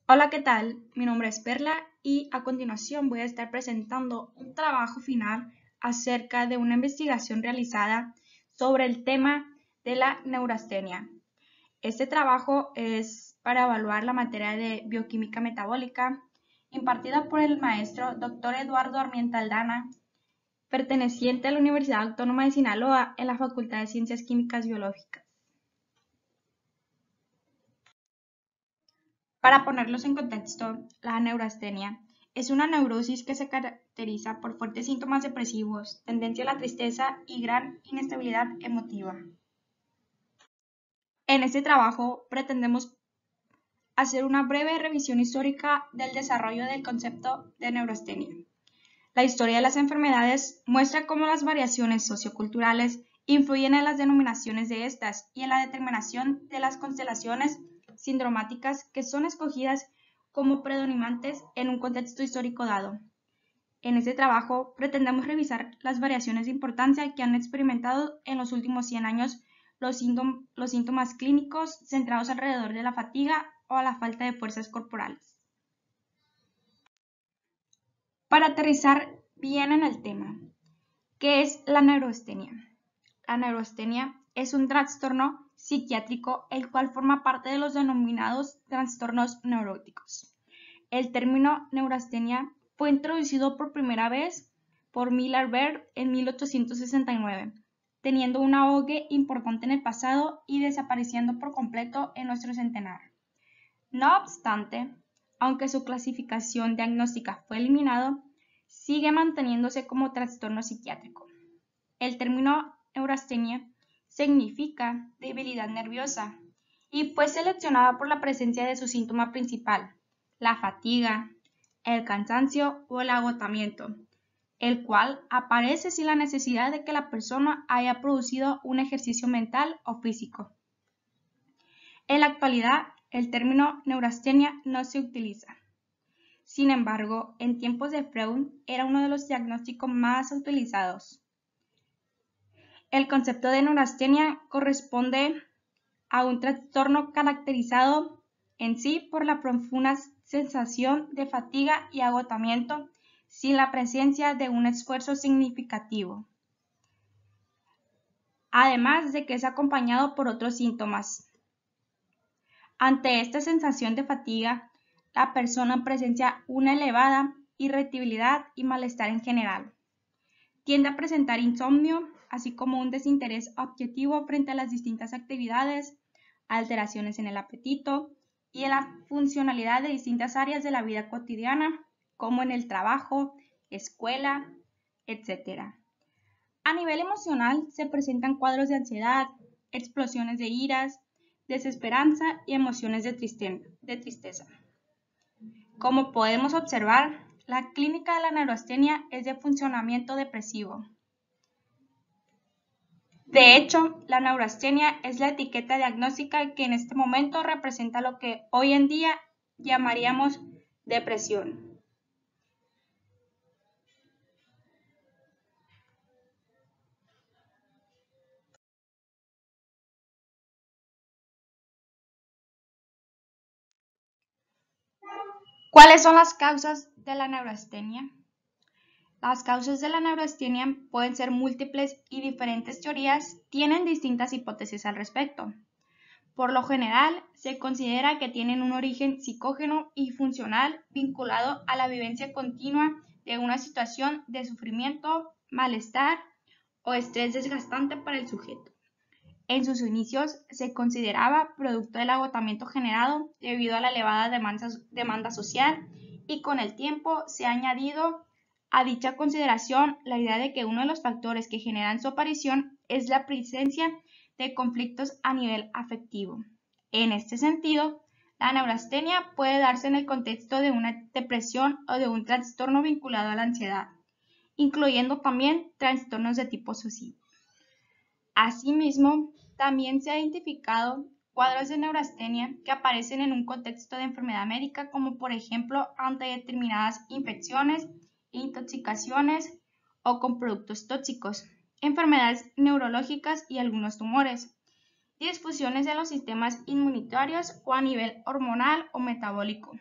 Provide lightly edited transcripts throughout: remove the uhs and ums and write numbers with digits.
Hola, ¿qué tal? Mi nombre es Perla y a continuación voy a estar presentando un trabajo final acerca de una investigación realizada sobre el tema de la neurastenia. Este trabajo es para evaluar la materia de bioquímica metabólica impartida por el maestro Dr. Eduardo Armienta Aldana, perteneciente a la Universidad Autónoma de Sinaloa en la Facultad de Ciencias Químicas Biológicas. Para ponerlos en contexto, la neurastenia es una neurosis que se caracteriza por fuertes síntomas depresivos, tendencia a la tristeza y gran inestabilidad emotiva. En este trabajo pretendemos hacer una breve revisión histórica del desarrollo del concepto de neurastenia. La historia de las enfermedades muestra cómo las variaciones socioculturales influyen en las denominaciones de estas y en la determinación de las constelaciones sindromáticas que son escogidas como predominantes en un contexto histórico dado. En este trabajo pretendemos revisar las variaciones de importancia que han experimentado en los últimos 100 años los síntomas clínicos centrados alrededor de la fatiga o la falta de fuerzas corporales. Para aterrizar bien en el tema, ¿qué es la neurastenia? La neurastenia es un trastorno psiquiátrico el cual forma parte de los denominados trastornos neuróticos. El término neurastenia fue introducido por primera vez por Miller Baird en 1869, teniendo un auge importante en el pasado y desapareciendo por completo en nuestro centenar. No obstante, aunque su clasificación diagnóstica fue eliminado, sigue manteniéndose como trastorno psiquiátrico. El término neurastenia significa debilidad nerviosa y fue seleccionada por la presencia de su síntoma principal, la fatiga, el cansancio o el agotamiento, el cual aparece sin la necesidad de que la persona haya producido un ejercicio mental o físico. En la actualidad, el término neurastenia no se utiliza. Sin embargo, en tiempos de Freud era uno de los diagnósticos más utilizados. El concepto de neurastenia corresponde a un trastorno caracterizado en sí por la profunda sensación de fatiga y agotamiento sin la presencia de un esfuerzo significativo, además de que es acompañado por otros síntomas. Ante esta sensación de fatiga, la persona presencia una elevada irritabilidad y malestar en general. Tiende a presentar insomnio, así como un desinterés objetivo frente a las distintas actividades, alteraciones en el apetito y en la funcionalidad de distintas áreas de la vida cotidiana, como en el trabajo, escuela, etc. A nivel emocional se presentan cuadros de ansiedad, explosiones de iras, desesperanza y emociones de tristeza. Como podemos observar, la clínica de la neurastenia es de funcionamiento depresivo. De hecho, la neurastenia es la etiqueta diagnóstica que en este momento representa lo que hoy en día llamaríamos depresión. ¿Cuáles son las causas de la neurastenia? Las causas de la neurastenia pueden ser múltiples y diferentes teorías tienen distintas hipótesis al respecto. Por lo general, se considera que tienen un origen psicógeno y funcional vinculado a la vivencia continua de una situación de sufrimiento, malestar o estrés desgastante para el sujeto. En sus inicios se consideraba producto del agotamiento generado debido a la elevada demanda social y con el tiempo se ha añadido a dicha consideración la idea de que uno de los factores que generan su aparición es la presencia de conflictos a nivel afectivo. En este sentido, la neurastenia puede darse en el contexto de una depresión o de un trastorno vinculado a la ansiedad, incluyendo también trastornos de tipo suicidio. Asimismo, también se ha identificado cuadros de neurastenia que aparecen en un contexto de enfermedad médica, como por ejemplo ante determinadas infecciones, intoxicaciones o con productos tóxicos, enfermedades neurológicas y algunos tumores, disfunciones en los sistemas inmunitarios o a nivel hormonal o metabólico,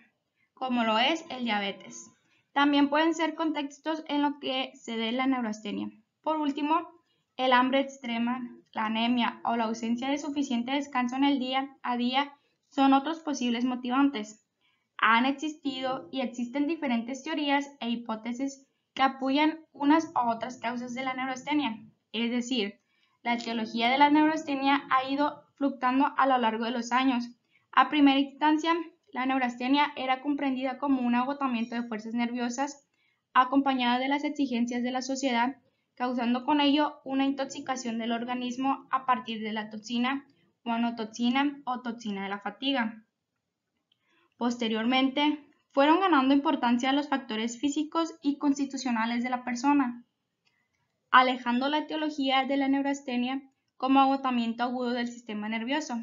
como lo es el diabetes. También pueden ser contextos en los que se dé la neurastenia. Por último, el hambre extrema, la anemia o la ausencia de suficiente descanso en el día a día son otros posibles motivantes. Han existido y existen diferentes teorías e hipótesis que apoyan unas u otras causas de la neurastenia. Es decir, la etiología de la neurastenia ha ido fluctuando a lo largo de los años. A primera instancia, la neurastenia era comprendida como un agotamiento de fuerzas nerviosas acompañada de las exigencias de la sociedad, causando con ello una intoxicación del organismo a partir de la toxina, monotoxina o toxina de la fatiga. Posteriormente, fueron ganando importancia los factores físicos y constitucionales de la persona, alejando la etiología de la neurastenia como agotamiento agudo del sistema nervioso.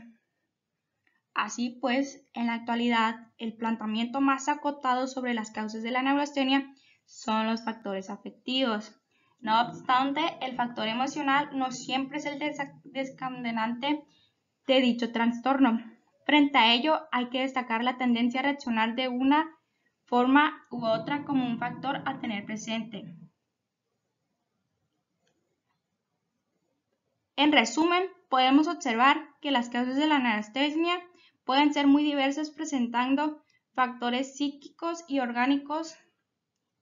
Así pues, en la actualidad, el planteamiento más acotado sobre las causas de la neurastenia son los factores afectivos. No obstante, el factor emocional no siempre es el desencadenante de dicho trastorno. Frente a ello, hay que destacar la tendencia a reaccionar de una forma u otra como un factor a tener presente. En resumen, podemos observar que las causas de la neurastenia pueden ser muy diversas, presentando factores psíquicos y orgánicos,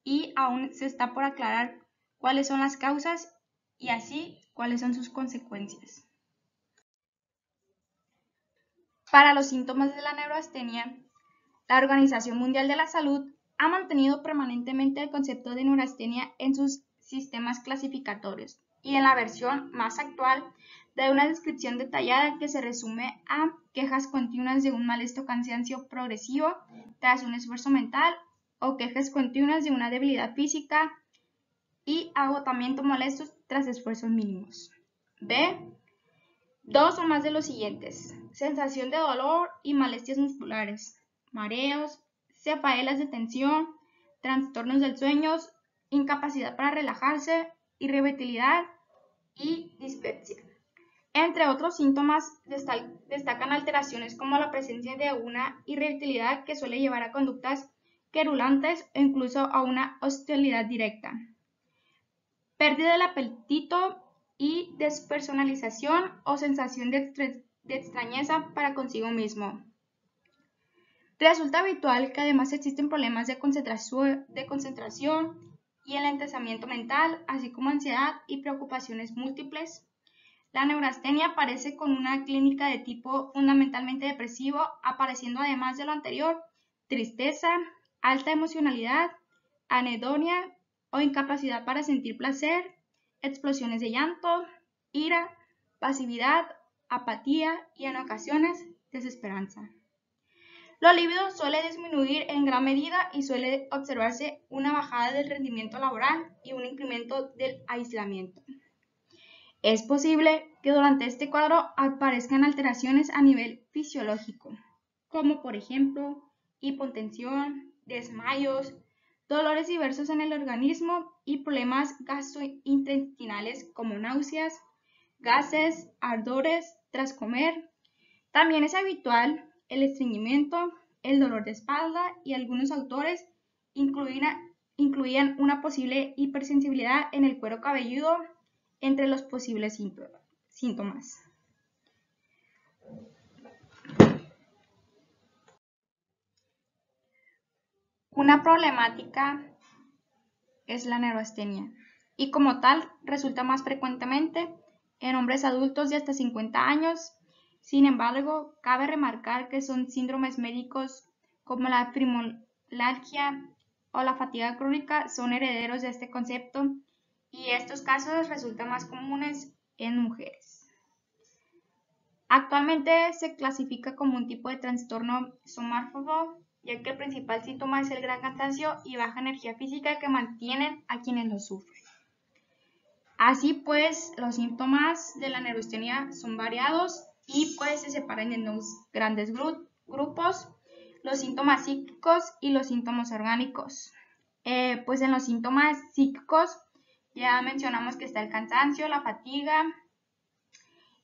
y aún se está por aclarar cuáles son las causas y así cuáles son sus consecuencias. Para los síntomas de la neurastenia, la Organización Mundial de la Salud ha mantenido permanentemente el concepto de neurastenia en sus sistemas clasificatorios y en la versión más actual da una descripción detallada que se resume a quejas continuas de un molesto cansancio progresivo tras un esfuerzo mental o quejas continuas de una debilidad física y agotamiento molesto tras esfuerzos mínimos. B. Dos o más de los siguientes: sensación de dolor y molestias musculares, mareos, cefaelas de tensión, trastornos del sueño, incapacidad para relajarse, irritabilidad y dispepsia. Entre otros síntomas destacan alteraciones como la presencia de una irritabilidad que suele llevar a conductas querulantes o incluso a una hostilidad directa, pérdida del apetito y despersonalización o sensación de extrañeza para consigo mismo. Resulta habitual que además existen problemas de concentración y enlentecimiento mental, así como ansiedad y preocupaciones múltiples. La neurastenia aparece con una clínica de tipo fundamentalmente depresivo, apareciendo además de lo anterior tristeza, alta emocionalidad, anedonia o incapacidad para sentir placer, explosiones de llanto, ira, pasividad, apatía y en ocasiones desesperanza. Lo libido suele disminuir en gran medida y suele observarse una bajada del rendimiento laboral y un incremento del aislamiento. Es posible que durante este cuadro aparezcan alteraciones a nivel fisiológico, como por ejemplo hipotensión, desmayos, dolores diversos en el organismo y problemas gastrointestinales como náuseas, gases, ardores tras comer. También es habitual el estreñimiento, el dolor de espalda y algunos autores incluían una posible hipersensibilidad en el cuero cabelludo entre los posibles síntomas. Una problemática es la neurastenia y como tal resulta más frecuentemente en hombres adultos de hasta 50 años. Sin embargo, cabe remarcar que son síndromes médicos como la fibromialgia o la fatiga crónica son herederos de este concepto y estos casos resultan más comunes en mujeres. Actualmente se clasifica como un tipo de trastorno somatoforme, ya que el principal síntoma es el gran cansancio y baja energía física que mantienen a quienes lo sufren. Así pues, los síntomas de la neurastenia son variados y pues se separan en dos grandes grupos: los síntomas psíquicos y los síntomas orgánicos. Pues en los síntomas psíquicos ya mencionamos que está el cansancio, la fatiga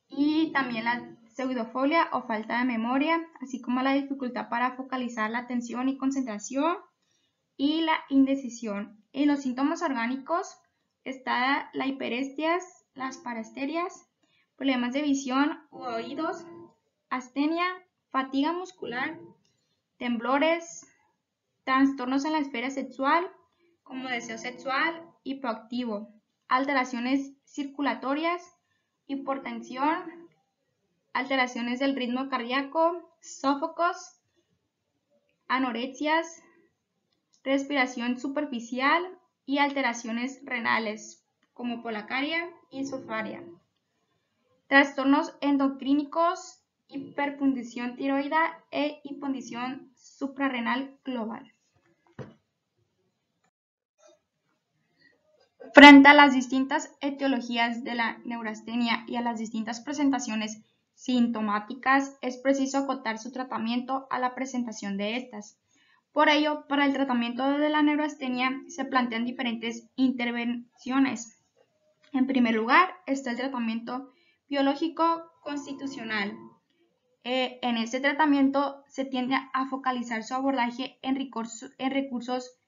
y también la pseudofolia o falta de memoria, así como la dificultad para focalizar la atención y concentración y la indecisión. En los síntomas orgánicos está la hiperestias, las parasterias, problemas de visión u oídos, astenia, fatiga muscular, temblores, trastornos en la esfera sexual, como deseo sexual, hipoactivo, alteraciones circulatorias, hipertensión, alteraciones del ritmo cardíaco, sofocos, anorexias, respiración superficial y alteraciones renales, como polacaria y sulfaria. Trastornos endocrínicos, hiperfunción tiroidea e hipotensión suprarrenal global. Frente a las distintas etiologías de la neurastenia y a las distintas presentaciones sintomáticas, es preciso acotar su tratamiento a la presentación de estas. Por ello, para el tratamiento de la neurastenia se plantean diferentes intervenciones. En primer lugar, está el tratamiento biológico constitucional. En este tratamiento se tiende a focalizar su abordaje en recursos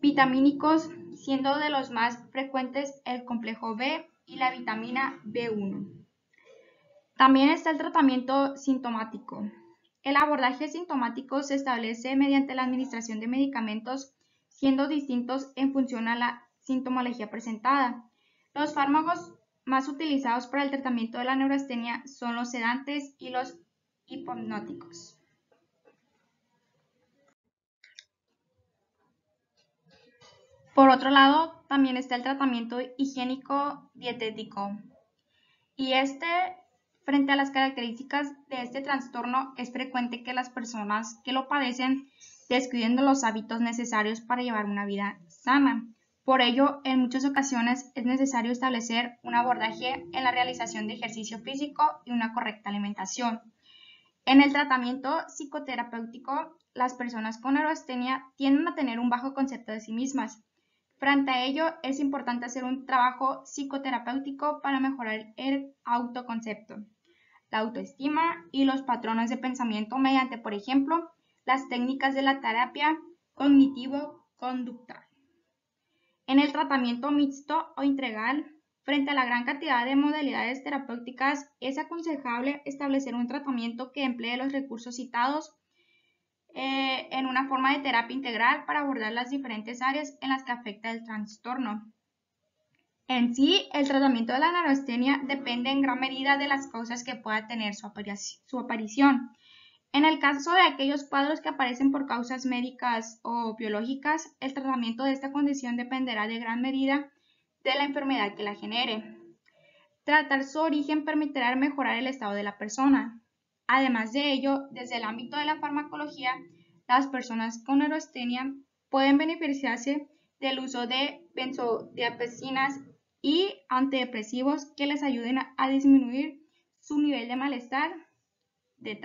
vitamínicos, siendo de los más frecuentes el complejo B y la vitamina B1. También está el tratamiento sintomático. El abordaje sintomático se establece mediante la administración de medicamentos, siendo distintos en función a la sintomología presentada. Los fármacos más utilizados para el tratamiento de la neurastenia son los sedantes y los hipnóticos. Por otro lado, también está el tratamiento higiénico dietético. Y frente a las características de este trastorno, es frecuente que las personas que lo padecen descuiden de los hábitos necesarios para llevar una vida sana. Por ello, en muchas ocasiones es necesario establecer un abordaje en la realización de ejercicio físico y una correcta alimentación. En el tratamiento psicoterapéutico, las personas con neurastenia tienden a tener un bajo concepto de sí mismas. Frente a ello, es importante hacer un trabajo psicoterapéutico para mejorar el autoconcepto, la autoestima y los patrones de pensamiento mediante, por ejemplo, las técnicas de la terapia cognitivo-conductual. En el tratamiento mixto o integral, frente a la gran cantidad de modalidades terapéuticas, es aconsejable establecer un tratamiento que emplee los recursos citados en una forma de terapia integral para abordar las diferentes áreas en las que afecta el trastorno. En sí, el tratamiento de la neurastenia depende en gran medida de las causas que pueda tener su aparición. En el caso de aquellos cuadros que aparecen por causas médicas o biológicas, el tratamiento de esta condición dependerá de gran medida de la enfermedad que la genere. Tratar su origen permitirá mejorar el estado de la persona. Además de ello, desde el ámbito de la farmacología, las personas con neurastenia pueden beneficiarse del uso de benzodiazepinas y antidepresivos que les ayuden a disminuir su nivel de malestar de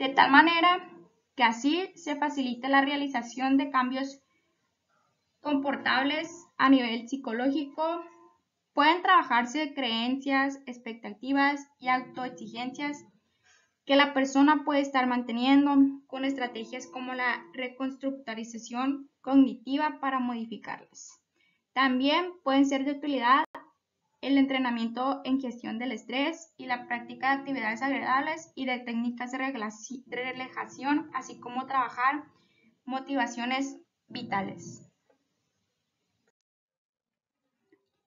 tal manera que así se facilite la realización de cambios comportables a nivel psicológico. Pueden trabajarse creencias, expectativas y autoexigencias que la persona puede estar manteniendo con estrategias como la reconstructorización cognitiva para modificarlas. También pueden ser de utilidad el entrenamiento en gestión del estrés y la práctica de actividades agradables y de técnicas de relajación, así como trabajar motivaciones vitales.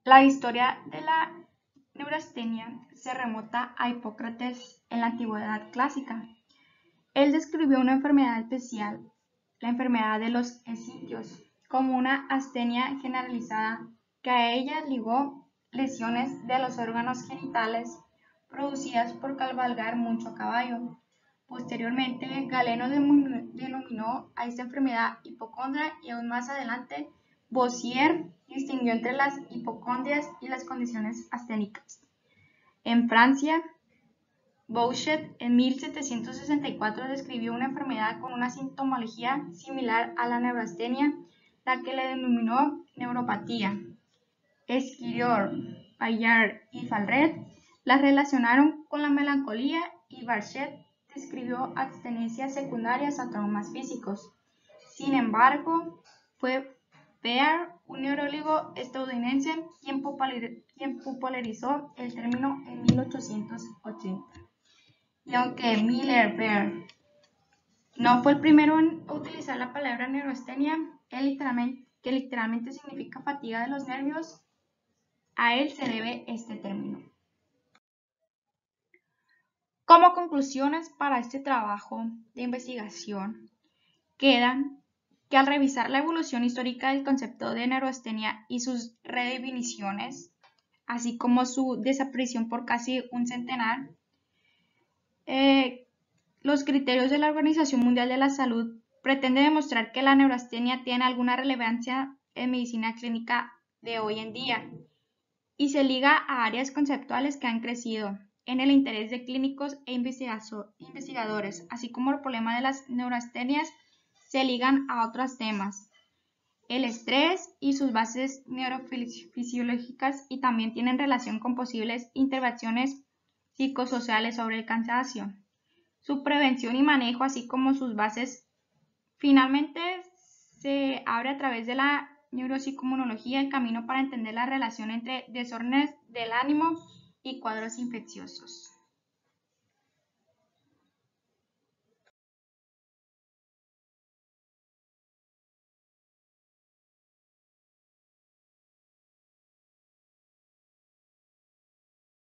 La historia de la neurastenia se remota a Hipócrates en la antigüedad clásica. Él describió una enfermedad especial, la enfermedad de los escipios, como una astenia generalizada que a ella ligó lesiones de los órganos genitales producidas por cabalgar mucho a caballo. Posteriormente, Galeno denominó a esta enfermedad hipocondria y aún más adelante Bossier distinguió entre las hipocondrias y las condiciones asténicas. En Francia, Bouchet en 1764 describió una enfermedad con una sintomología similar a la neurastenia, la que le denominó neuropatía. Esquirol, Bayard y Falret las relacionaron con la melancolía y Barchet describió abstinencias secundarias a traumas físicos. Sin embargo, fue Beer, un neurólogo estadounidense, quien popularizó el término en 1880. Y aunque Miller-Beer no fue el primero en utilizar la palabra neurastenia, que literalmente significa fatiga de los nervios, a él se debe este término. Como conclusiones para este trabajo de investigación, quedan que al revisar la evolución histórica del concepto de neurastenia y sus redefiniciones, así como su desaparición por casi un centenar, los criterios de la Organización Mundial de la Salud pretenden demostrar que la neurastenia tiene alguna relevancia en medicina clínica de hoy en día y se liga a áreas conceptuales que han crecido en el interés de clínicos e investigadores, así como el problema de las neurastenias se ligan a otros temas, el estrés y sus bases neurofisiológicas, y también tienen relación con posibles intervenciones psicosociales sobre el cansancio, su prevención y manejo, así como sus bases. Finalmente, se abre a través de la neuropsicoinmunología el camino para entender la relación entre desórdenes del ánimo y cuadros infecciosos.